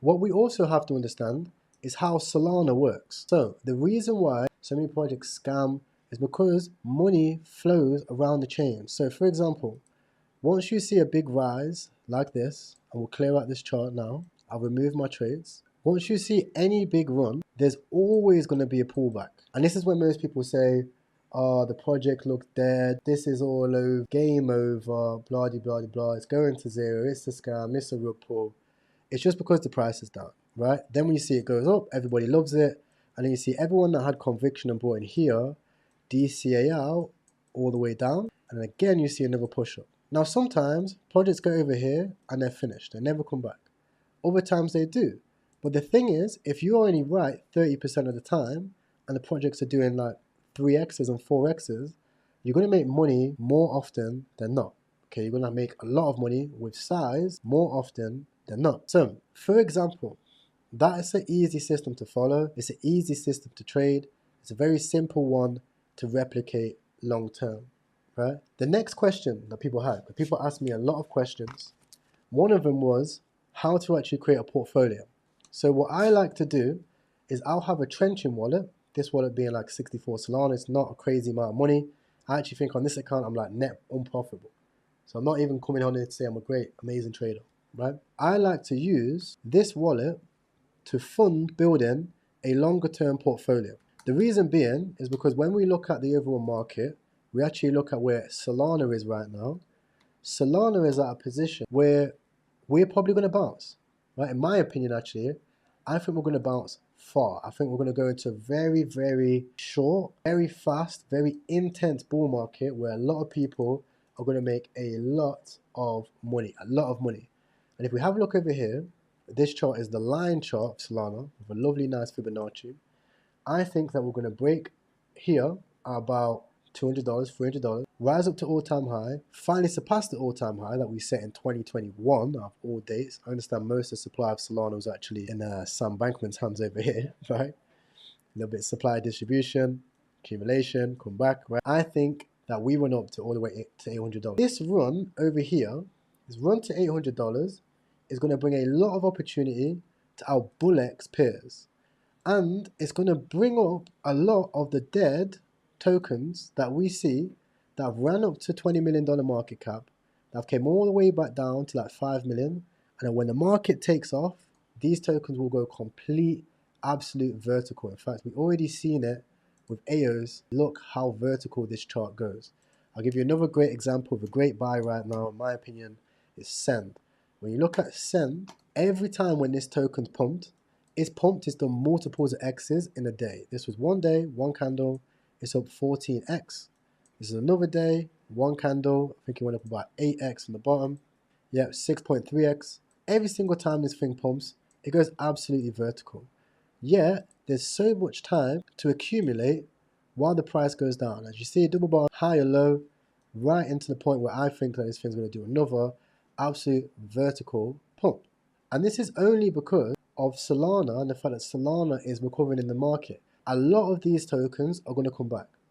What we also have to understand is how Solana works. So the reason why so many projects scam is because money flows around the chain. So for example, once you see a big rise like this, I will clear out this chart now, I'll remove my trades. Once you see any big run, there's always going to be a pullback. And this is when most people say, oh, the project looks dead, this is all over, game over, blah, blah, blah, blah, it's going to zero, it's a scam, it's a real pull. It's just because the price is down, right? Then when you see it goes up, everybody loves it. And then you see everyone that had conviction and bought in here, DCA out all the way down. And again, you see another push up. Now, sometimes projects go over here and they're finished. They never come back. Other times they do. But the thing is, if you're only right 30% of the time and the projects are doing like 3x's and 4x's, you're going to make money more often than not. Okay, you're going to make a lot of money with size more often than not. So, for example, that is an easy system to follow. It's an easy system to trade. It's a very simple one to replicate long term, right? The next question that people had, people asked me a lot of questions. One of them was how to actually create a portfolio. So what I like to do is I'll have a trenching wallet, this wallet being like 64 Solana. It's not a crazy amount of money. I actually think on this account, I'm like net unprofitable. So I'm not even coming on here to say I'm a great, amazing trader, right? I like to use this wallet to fund building a longer term portfolio. The reason being is because when we look at the overall market, we actually look at where Solana is right now. Solana is at a position where we're probably going to bounce, right? In my opinion, actually, I think we're going to bounce far. I think we're going to go into a very, very short, very fast, very intense bull market where a lot of people are going to make a lot of money, And if we have a look over here, this chart is the line chart of Solana with a lovely, nice Fibonacci. I think that we're going to break here at about $200, $300, rise up to all-time high, finally surpass the all-time high that we set in 2021 of all dates. I understand most of the supply of Solana was actually in Sam Bankman's hands over here, right? A little bit of supply distribution, accumulation, come back, right? I think that we went up to all the way to $800. This run over here, this run to $800 is going to bring a lot of opportunity to our BullX peers. And it's going to bring up a lot of the dead tokens that we see that have ran up to $20 million market cap, that have came all the way back down to like 5 million. And then when the market takes off, these tokens will go complete, absolute vertical. In fact, we've already seen it with AOS. Look how vertical this chart goes. I'll give you another great example of a great buy right now, in my opinion, is Send. When you look at Send, every time when this token's pumped, it's done multiples of X's in a day. This was one day, one candle, it's up 14X. This is another day, one candle, I think it went up about 8X on the bottom. Yeah, 6.3X. Every single time this thing pumps, it goes absolutely vertical. Yet, there's so much time to accumulate while the price goes down. As you see, double bottom, high or low, right into the point where I think that this thing's going to do another absolute vertical pump. And this is only because of Solana and the fact that Solana is recovering in the market. A lot of these tokens are going to come back.